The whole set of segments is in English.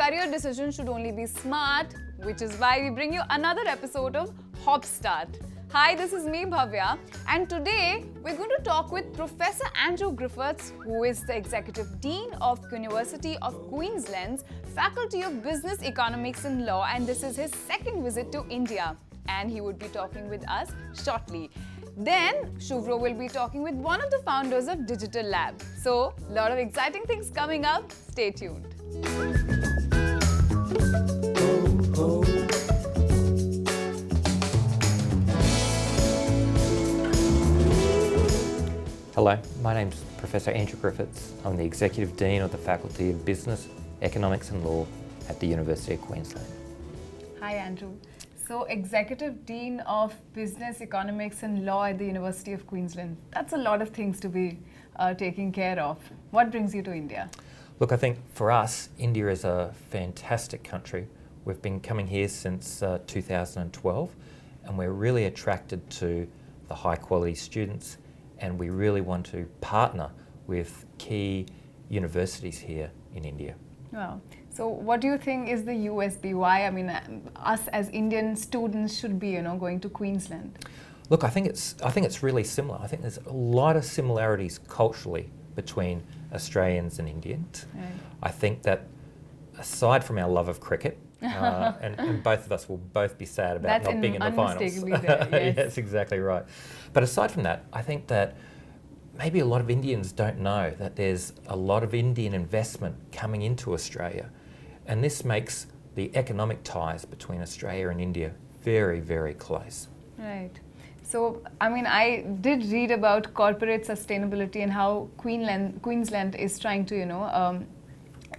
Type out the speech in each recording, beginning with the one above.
career decision should only be smart, which is why we bring you another episode of HopStart. Hi, this is me, Bhavya, and today we're going to talk with Professor Andrew Griffiths, who is the Executive Dean of University of Queensland's Faculty of Business, Economics and Law, and this is his second visit to India, and he would be talking with us shortly. Then, Shuvro will be talking with one of the founders of Digital Lab. So, a lot of exciting things coming up. Stay tuned. Hello, my name's Professor Andrew Griffiths. I'm the Executive Dean of the Faculty of Business, Economics and Law at the University of Queensland. Hi, Andrew. So, Executive Dean of Business, Economics and Law at the University of Queensland. That's a lot of things to be taking care of. What brings you to India? Look, I think for us, India is a fantastic country. We've been coming here since 2012 and we're really attracted to the high quality students, and we really want to partner with key universities here in India. Wow. So what do you think is the USP? Why, us as Indian students should be, going to Queensland? Look, I think it's really similar. I think there's a lot of similarities culturally between Australians and Indians. Right. I think that aside from our love of cricket, and both of us will both be sad about not being in the finals. There, yes. That's exactly right. But aside from that, I think that maybe a lot of Indians don't know that there's a lot of Indian investment coming into Australia. And this makes the economic ties between Australia and India very, very close. Right. So, I did read about corporate sustainability and how Queensland is trying to,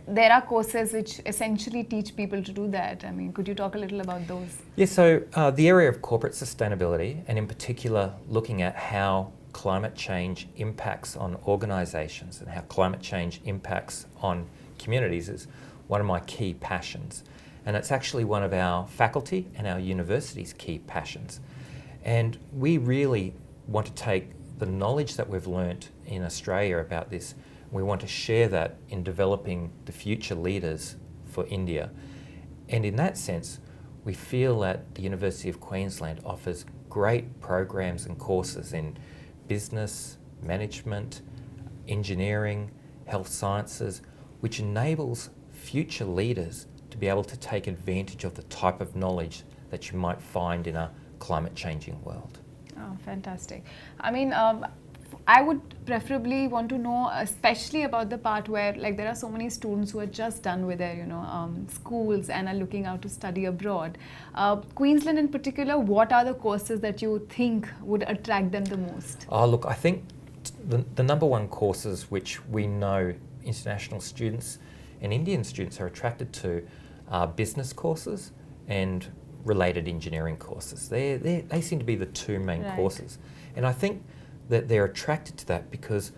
there are courses which essentially teach people to do that. Could you talk a little about those? Yeah, so the area of corporate sustainability, and in particular looking at how climate change impacts on organisations and how climate change impacts on communities, is one of my key passions. And it's actually one of our faculty and our university's key passions. And we really want to take the knowledge that we've learnt in Australia about this, we want to share that in developing the future leaders for India. And in that sense, we feel that the University of Queensland offers great programs and courses in business, management, engineering, health sciences, which enables future leaders to be able to take advantage of the type of knowledge that you might find in a climate changing world. Oh, fantastic. I would preferably want to know especially about the part where there are so many students who are just done with their schools and are looking out to study abroad. Queensland in particular, what are the courses that you think would attract them the most? Look, I think the number one courses which we know international students and Indian students are attracted to are business courses and related engineering courses. They seem to be the two main courses. And I think that they're attracted to that because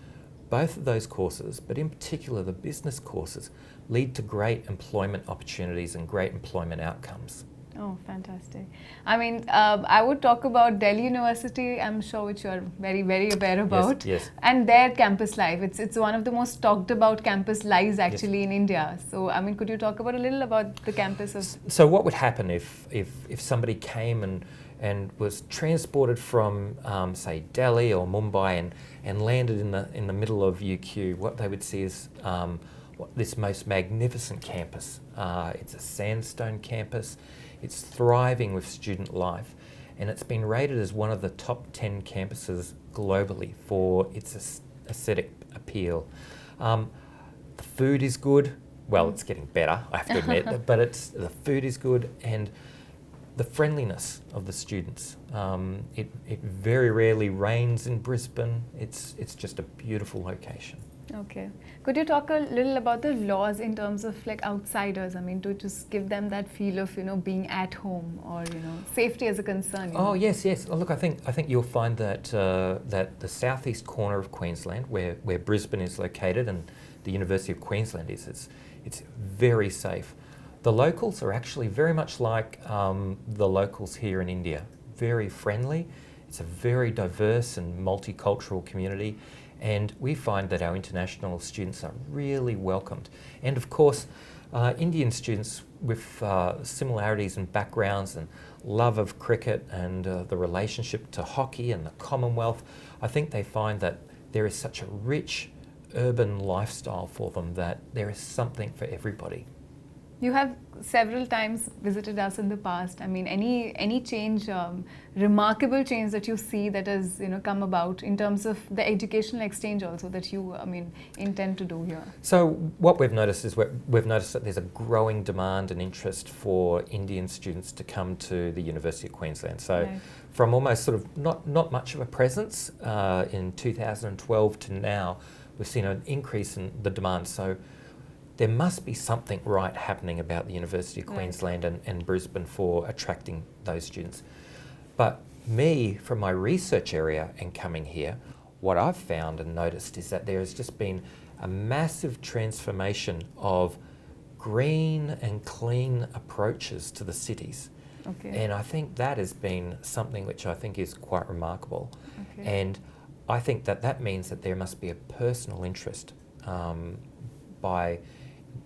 both of those courses, but in particular the business courses, lead to great employment opportunities and great employment outcomes. Oh, fantastic. I would talk about Delhi University, I'm sure, which you're very, very aware about. Yes. And their campus life. It's one of the most talked about campus lives actually in India. So, could you talk about a little about the campus of... So what would happen if somebody came and was transported from, say, Delhi or Mumbai and landed in the middle of UQ? What they would see is this most magnificent campus. It's a sandstone campus. It's thriving with student life, and it's been rated as one of the top 10 campuses globally for its aesthetic appeal. The food is good. Well, it's getting better, I have to admit, but the food is good, and the friendliness of the students. It very rarely rains in Brisbane. It's just a beautiful location. Okay. Could you talk a little about the laws in terms of outsiders? To just give them that feel of being at home, or safety as a concern. Oh yes. Oh, look, I think you'll find that that the southeast corner of Queensland, where Brisbane is located and the University of Queensland is, it's very safe. The locals are actually very much like the locals here in India. Very friendly. It's a very diverse and multicultural community. And we find that our international students are really welcomed. And of course, Indian students with similarities and backgrounds and love of cricket and the relationship to hockey and the Commonwealth, I think they find that there is such a rich urban lifestyle for them that there is something for everybody. You have several times visited us in the past. I mean, any change, remarkable change that you see that has come about in terms of the educational exchange also that you intend to do here? So what we've noticed is we've noticed that there's a growing demand and interest for Indian students to come to the University of Queensland. So right. From almost sort of not much of a presence in 2012 to now, we've seen an increase in the demand. So there must be something right happening about the University of Queensland and Brisbane for attracting those students. But me, from my research area and coming here, what I've found and noticed is that there has just been a massive transformation of green and clean approaches to the cities. Okay. And I think that has been something which I think is quite remarkable. Okay. And I think that means that there must be a personal interest by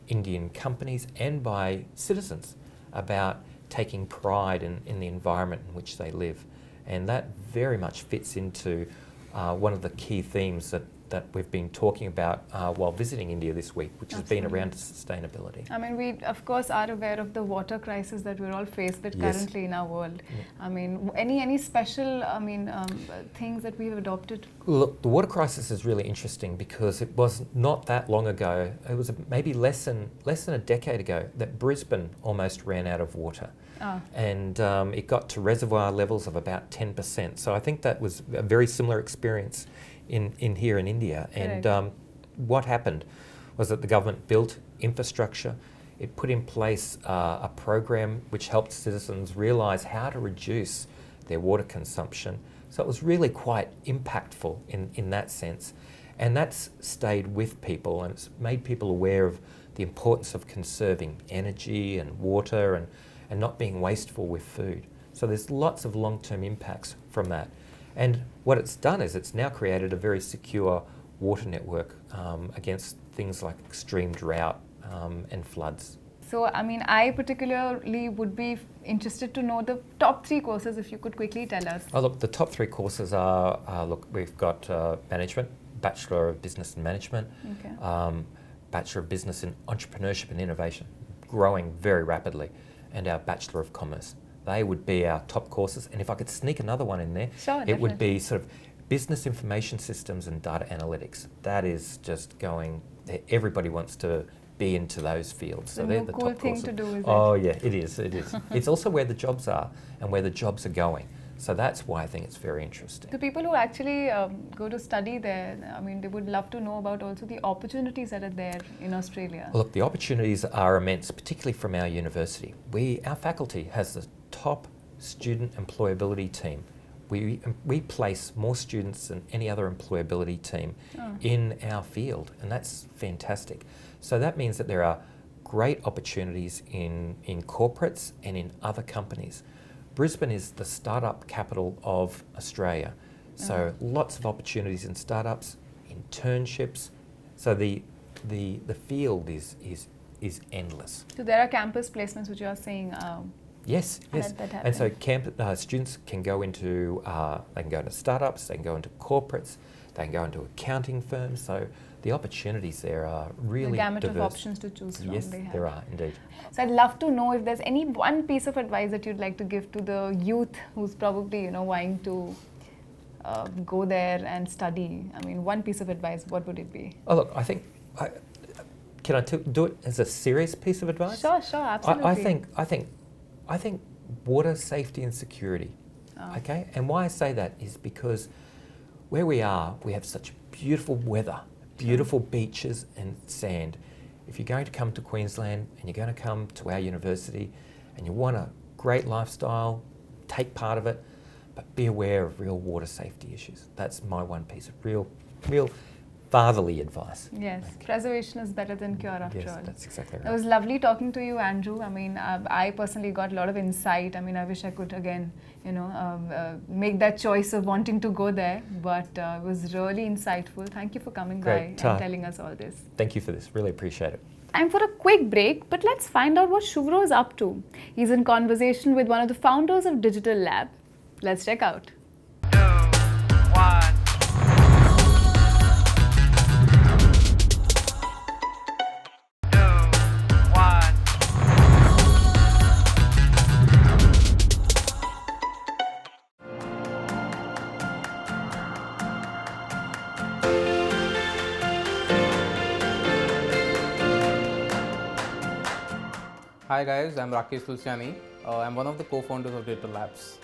Indian companies and by citizens about taking pride in the environment in which they live. And that very much fits into one of the key themes that we've been talking about while visiting India this week, which Absolutely. has been around sustainability. I mean, we of course are aware of the water crisis that we're all faced with Yes. currently in our world. Yeah. I mean, any special things that we've adopted? Look, the water crisis is really interesting because it was not that long ago, it was maybe less than a decade ago, that Brisbane almost ran out of water. And it got to reservoir levels of about 10%. So I think that was a very similar experience in here in India. Correct. And what happened was that the government built infrastructure. It put in place a program which helped citizens realise how to reduce their water consumption. So it was really quite impactful in that sense. And that's stayed with people, and it's made people aware of the importance of conserving energy and water and not being wasteful with food. So there's lots of long-term impacts from that. And what it's done is it's now created a very secure water network against things like extreme drought and floods. So, I mean, I particularly would be interested to know the top 3 courses, if you could quickly tell us. Oh, look, the top 3 courses are, look, we've got management, Bachelor of Business and Management, Okay. Bachelor of Business in Entrepreneurship and Innovation, growing very rapidly, and our Bachelor of Commerce. They would be our top courses. And if I could sneak another one in there, Sure, it would definitely. be sort of Business Information Systems and Data Analytics. That is just going, everybody wants to be into those fields. So The they're more the cool top thing courses. to do, is it? Oh yeah, it is. It's also where the jobs are and where the jobs are going. So that's why I think it's very interesting. The people who actually go to study there, I mean, they would love to know about also the opportunities that are there in Australia. Well, look, the opportunities are immense, particularly from our university. Our faculty has the top student employability team. We place more students than any other employability team in our field, and that's fantastic. So that means that there are great opportunities in corporates and in other companies. Brisbane is the startup capital of Australia, so lots of opportunities in startups, internships. So the field is endless. So there are campus placements, which you are saying. Yes. That And so happens. students can go into startups, they can go into corporates, they can go into accounting firms. So the opportunities there are really the gamut diverse. of options to choose from. Yes, they have. there are indeed. So I'd love to know if there's any one piece of advice that you'd like to give to the youth who's probably wanting to go there and study. I mean, one piece of advice, what would it be? Oh look, I think. Can I do it as a serious piece of advice? Sure, absolutely. I think water safety and security. Okay, and why I say that is because where we are, we have such beautiful weather, beautiful beaches and sand. If you're going to come to Queensland and you're going to come to our university and you want a great lifestyle, take part of it, but be aware of real water safety issues. That's my one piece of real fatherly advice. Yes, preservation is better than cure after all. Yes, that's exactly right. It was lovely talking to you, Andrew. I mean, I personally got a lot of insight. I mean, I wish I could again, make that choice of wanting to go there, but it was really insightful. Thank you for coming Great. by and telling us all this. Thank you for this. Really appreciate it. Time for a quick break, but let's find out what Shuvro is up to. He's in conversation with one of the founders of Digital Lab. Let's check out. 2, 1. Hi guys, I'm Rakesh Tulsiani. I'm one of the co-founders of Digital Labs.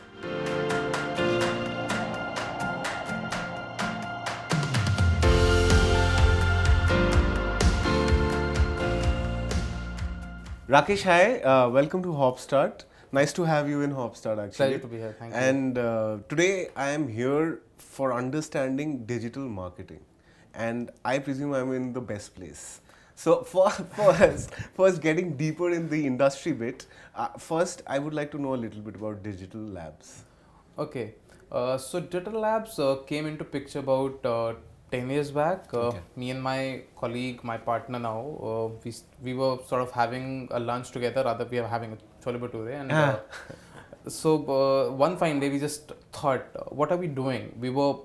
Rakesh, hi. Welcome to HopStart. Nice to have you in HopStart actually. Pleasure to be here, thank you. And today I am here for understanding digital marketing. And I presume I'm in the best place. So first getting deeper in the industry bit, first I would like to know a little bit about Digital Labs. Okay, so Digital Labs came into picture about 10 years back. Me and my colleague, my partner now, we were sort of having a lunch together, rather we were having a chole bhature, and so one fine day we just thought, what are we doing? We were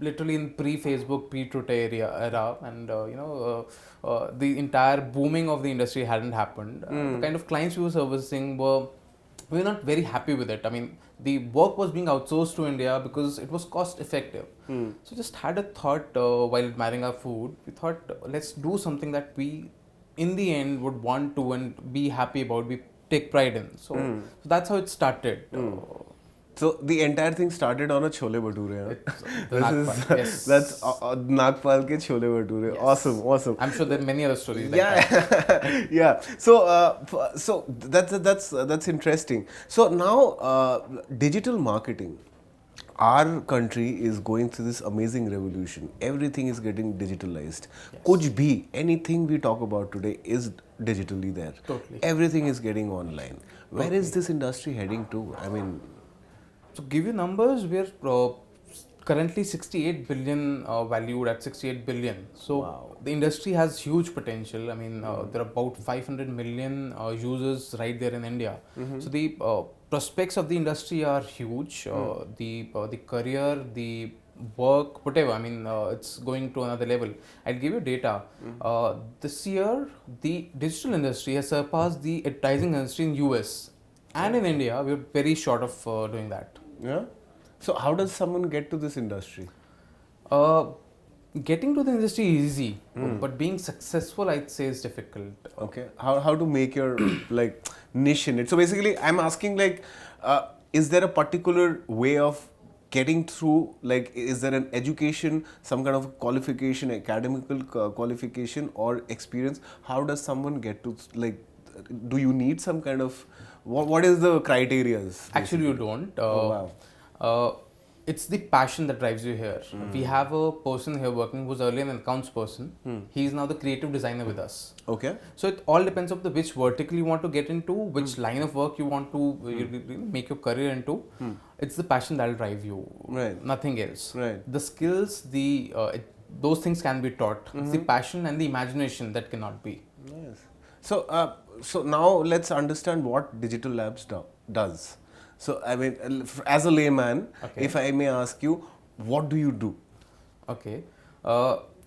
literally in pre-Facebook, pre-Twitter era, and the entire booming of the industry hadn't happened. The kind of clients we were servicing we were not very happy with it. I mean, the work was being outsourced to India because it was cost effective. So just had a thought while admiring our food. We thought, let's do something that we, in the end, would want to and be happy about, we take pride in. So that's how it started. So the entire thing started on a chole bhature. Yes. That's Nagpal ke chole bhature. Yes. Awesome. I'm sure there are many other stories like that. Yeah. So that's interesting. So now digital marketing. Our country is going through this amazing revolution. Everything is getting digitalized. Kuch bhi, anything we talk about today is digitally there. Totally. Everything is getting online. Where is this industry heading to? I mean, to give you numbers, we're currently 68 billion valued at 68 billion. So the industry has huge potential. I mean, there are about 500 million users right there in India. So the prospects of the industry are huge. The career, the work, whatever. I mean, it's going to another level. I'll give you data. This year, the digital industry has surpassed the advertising industry in US. And in India, we're very short of doing that. yeah. So how does someone get to this industry? Getting to the industry is easy, but being successful, I'd say, is difficult. Okay. How to make your like niche in it? So basically, I'm asking like, is there a particular way of getting through? Like, is there an education, some kind of qualification, academical qualification or experience? How does someone get to like? Do you need some kind of what is the criteria? Actually, you don't. Wow. It's the passion that drives you here. We have a person here working who's earlier an accounts person. He's now the creative designer with us. Okay. So it all depends on which vertical you want to get into, which line of work you want to make your career into. It's the passion that'll drive you. Right. Nothing else. Right. The skills, those things can be taught. It's the passion and the imagination that cannot be. Yes. So now let's understand what Digital Labs does. So I mean, as a layman, if I may ask you, what do you do? Okay.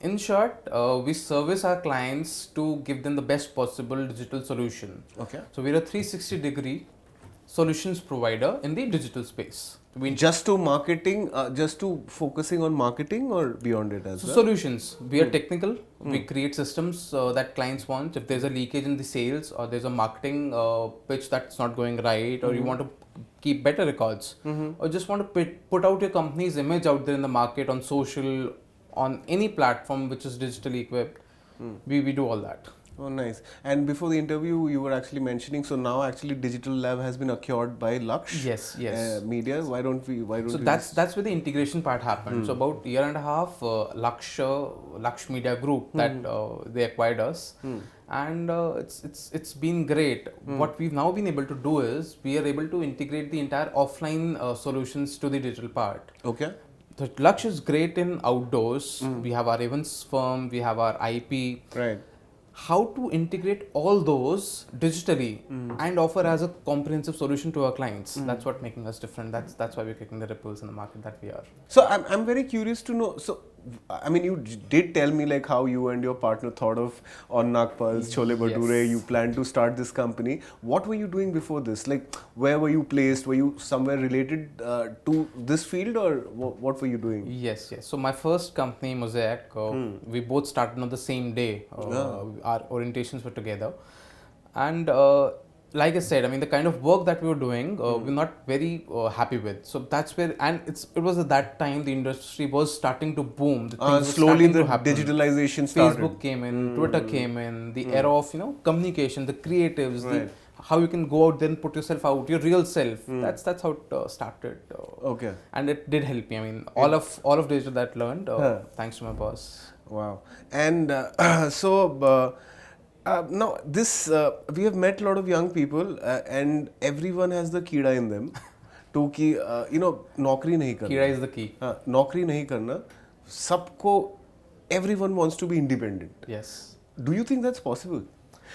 In short, we service our clients to give them the best possible digital solution. Okay. So we're a 360-degree solutions provider in the digital space. Just to marketing, just to focusing on marketing or beyond it as well? Solutions. We are technical. We create systems that clients want. If there's a leakage in the sales or there's a marketing pitch that's not going right, or you want to keep better records, or just want to put out your company's image out there in the market on social, on any platform which is digitally equipped, we do all that. Oh, nice. And before the interview, you were actually mentioning, so now actually Digital Lab has been acquired by Laksh Yes. Media. Why don't we? So that's where the integration part happened. So about a year and a half, Laksh Media Group that they acquired us, and it's been great. What we've now been able to do is we are able to integrate the entire offline solutions to the digital part. Okay. So Laksh is great in outdoors. We have our events firm, we have our IP. Right. how to integrate all those digitally and offer as a comprehensive solution to our clients. That's what making us different. That's why we're kicking the ripples in the market that we are. So I'm very curious to know. So I mean, you did tell me like how you and your partner thought of on Nagpals, Chole Bhature. Yes. You planned to start this company. What were you doing before this? Like, where were you placed? Were you somewhere related to this field, or what were you doing? Yes. So my first company, Mosaic, we both started on the same day. Our orientations were together, and like I said, I mean the kind of work that we were doing, we're not very happy with. So that's where, and it was at that time the industry was starting to boom. The things were Slowly starting the to happen. digitalization started. Facebook came in, Twitter came in, the era of communication, the creatives, Right. how you can go out there and put yourself out, your real self. That's how it started. Okay. And it did help me. I mean, all of digital that I learned thanks to my boss. Wow. And now this we have met a lot of young people and everyone has the कीड़ा in them to कि नौकरी नहीं करना. Kira is the key. हाँ, नौकरी नहीं करना. सबको everyone wants to be independent. Yes. Do you think that's possible?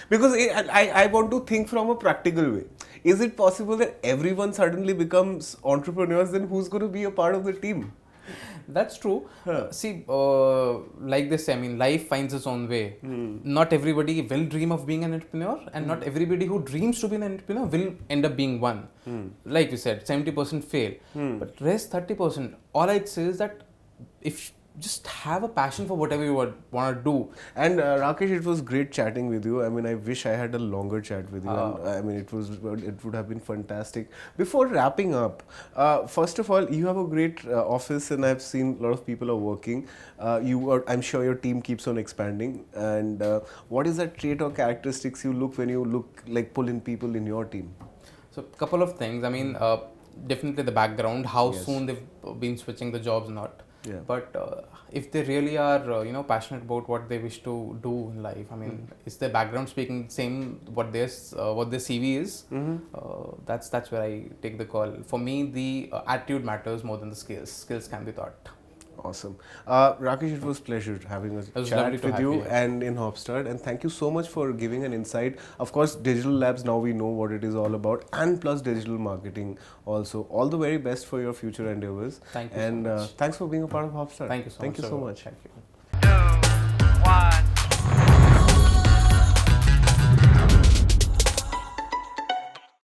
Because I want to think from a practical way. Is it possible that everyone suddenly becomes entrepreneurs? Then who's going to be a part of the team? That's true. See, like this, I mean, life finds its own way. Not everybody will dream of being an entrepreneur, and not everybody who dreams to be an entrepreneur will end up being one. Like you said, 70% fail, but rest 30%. All I'd say is that if just have a passion for whatever you want to do. And Rakesh, it was great chatting with you. I mean, I wish I had a longer chat with you. And, I mean, it would have been fantastic. Before wrapping up, first of all, you have a great office, and I've seen a lot of people are working. I'm sure your team keeps on expanding. And what is that trait or characteristics you look when you pull in people in your team? So, a couple of things. I mean, definitely the background, how Yes. soon they've been switching the jobs, not. Yeah. But if they really are, passionate about what they wish to do in life, I mean, is their background speaking same what their CV is? That's where I take the call. For me, the attitude matters more than the skills. Skills can be taught. Awesome. Rakesh, it was a pleasure having a was chat lovely to with have you you here. and in HopStart. And thank you so much for giving an insight. Of course, Digital Labs, now we know what it is all about, and plus digital marketing also. All the very best for your future endeavors. Thank you so and much. thanks for being a part of HopStart. Thank you so much. Thank you so much. Thank you.